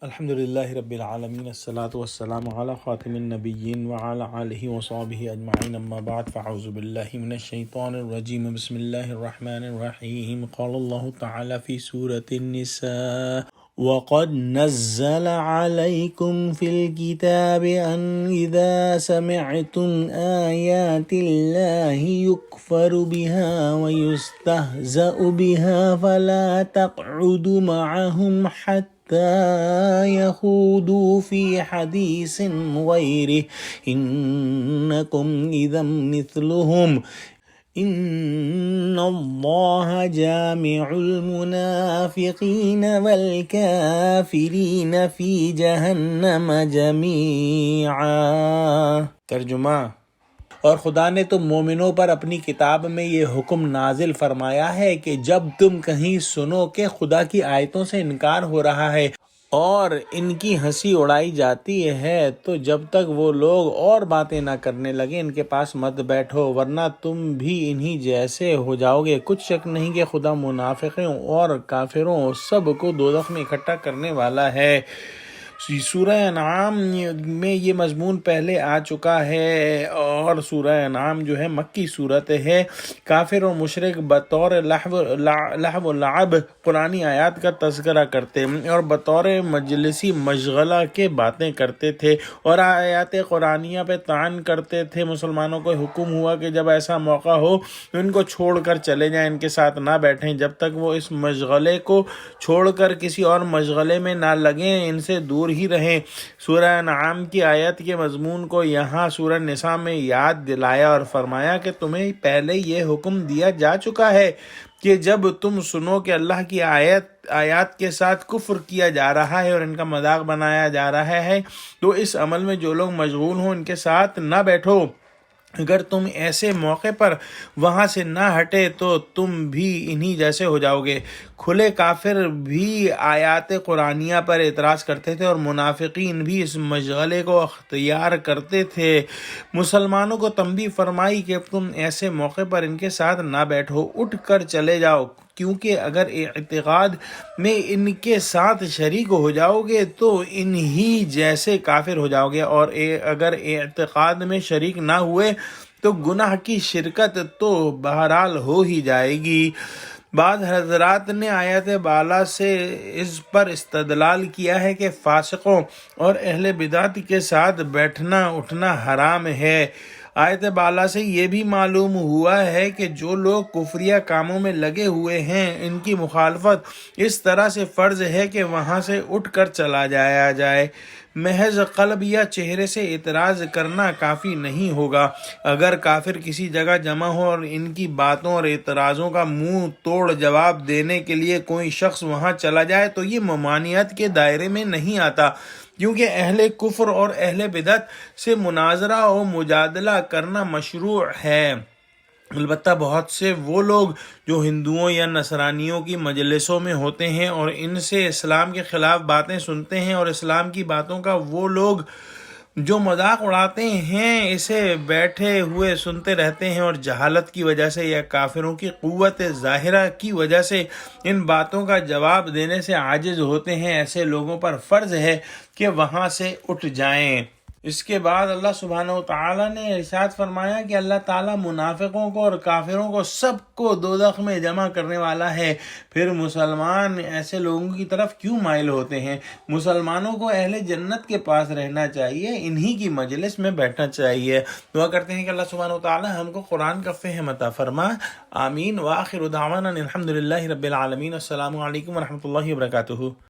الحمد لله رب العالمين الصلاة والسلام على خاتم النبيين وعلى آله وصحبه أجمعين أما بعد فأعوذ بالله من الشيطان الرجيم بسم الله الرحمن الرحيم قال الله تعالى في سورة النساء وقد نزل عليكم في الكتاب أن إذا سمعتم آيات الله يكفر بها ويستهزأ بها فلا تقعدوا معهم حتى يخوضوا في حديث غيره إنكم إذا مثلهم إن الله جامع المنافقين والكافرين في جہنم جميعا۔ ترجمہ: اور خدا نے تم مومنوں پر اپنی کتاب میں یہ حکم نازل فرمایا ہے کہ جب تم کہیں سنو کہ خدا کی آیتوں سے انکار ہو رہا ہے اور ان کی ہنسی اڑائی جاتی ہے تو جب تک وہ لوگ اور باتیں نہ کرنے لگیں ان کے پاس مت بیٹھو ورنہ تم بھی انہی جیسے ہو جاؤ گے۔ کچھ شک نہیں کہ خدا منافقوں اور کافروں سب کو دوزخ میں اکٹھا کرنے والا ہے۔ سورہ انعام میں یہ مضمون پہلے آ چکا ہے اور سورہ انعام جو ہے مکی صورت ہے۔ کافر اور مشرک بطور لہو و لعب قرآنی آیات کا تذکرہ کرتے اور بطور مجلسی مشغلہ کے باتیں کرتے تھے اور آیات قرآنیہ پہ طعن کرتے تھے۔ مسلمانوں کو حکم ہوا کہ جب ایسا موقع ہو ان کو چھوڑ کر چلے جائیں، ان کے ساتھ نہ بیٹھیں جب تک وہ اس مشغلے کو چھوڑ کر کسی اور مشغلے میں نہ لگیں، ان سے دور ہی رہیں۔ سورہ انعام کی آیت کے مضمون کو یہاں سورہ نساء میں یاد دلایا اور فرمایا کہ تمہیں پہلے یہ حکم دیا جا چکا ہے کہ جب تم سنو کہ اللہ کی آیات کے ساتھ کفر کیا جا رہا ہے اور ان کا مذاق بنایا جا رہا ہے تو اس عمل میں جو لوگ مشغول ہوں ان کے ساتھ نہ بیٹھو۔ اگر تم ایسے موقع پر وہاں سے نہ ہٹے تو تم بھی انہی جیسے ہو جاؤ گے۔ کھلے کافر بھی آیات قرآنیہ پر اعتراض کرتے تھے اور منافقین بھی اس مشغلے کو اختیار کرتے تھے۔ مسلمانوں کو تنبیہ فرمائی کہ تم ایسے موقع پر ان کے ساتھ نہ بیٹھو، اٹھ کر چلے جاؤ، کیونکہ اگر اعتقاد میں ان کے ساتھ شریک ہو جاؤ گے تو انہی جیسے کافر ہو جاؤ گے، اور اگر اعتقاد میں شریک نہ ہوئے تو گناہ کی شرکت تو بہرحال ہو ہی جائے گی۔ بعض حضرات نے آیت بالا سے اس پر استدلال کیا ہے کہ فاسقوں اور اہل بدعت کے ساتھ بیٹھنا اٹھنا حرام ہے۔ آیت بالا سے یہ بھی معلوم ہوا ہے کہ جو لوگ کفریہ کاموں میں لگے ہوئے ہیں ان کی مخالفت اس طرح سے فرض ہے کہ وہاں سے اٹھ کر چلا جایا جائے۔ محض قلب یا چہرے سے اعتراض کرنا کافی نہیں ہوگا۔ اگر کافر کسی جگہ جمع ہو اور ان کی باتوں اور اعتراضوں کا منہ توڑ جواب دینے کے لیے کوئی شخص وہاں چلا جائے تو یہ ممانعت کے دائرے میں نہیں آتا، کیونکہ اہل کفر اور اہل بدعت سے مناظرہ و مجادلہ کرنا مشروع ہے۔ البتہ بہت سے وہ لوگ جو ہندوؤں یا نصرانیوں کی مجلسوں میں ہوتے ہیں اور ان سے اسلام کے خلاف باتیں سنتے ہیں اور اسلام کی باتوں کا وہ لوگ جو مذاق اڑاتے ہیں اسے بیٹھے ہوئے سنتے رہتے ہیں اور جہالت کی وجہ سے یا کافروں کی قوت ظاہرہ کی وجہ سے ان باتوں کا جواب دینے سے عاجز ہوتے ہیں، ایسے لوگوں پر فرض ہے کہ وہاں سے اٹھ جائیں۔ اس کے بعد اللہ سبحانہ وتعالی نے ارشاد فرمایا کہ اللہ تعالیٰ منافقوں کو اور کافروں کو سب کو دوزخ میں جمع کرنے والا ہے۔ پھر مسلمان ایسے لوگوں کی طرف کیوں مائل ہوتے ہیں؟ مسلمانوں کو اہل جنت کے پاس رہنا چاہیے، انہی کی مجلس میں بیٹھنا چاہیے۔ دعا کرتے ہیں کہ اللہ سبحانہ وتعالی ہم کو قرآن کا فہم عطا فرما، آمین۔ وآخر دعوانا الحمد للہ رب العالمین۔ السلام علیکم ورحمۃ اللہ وبرکاتہ۔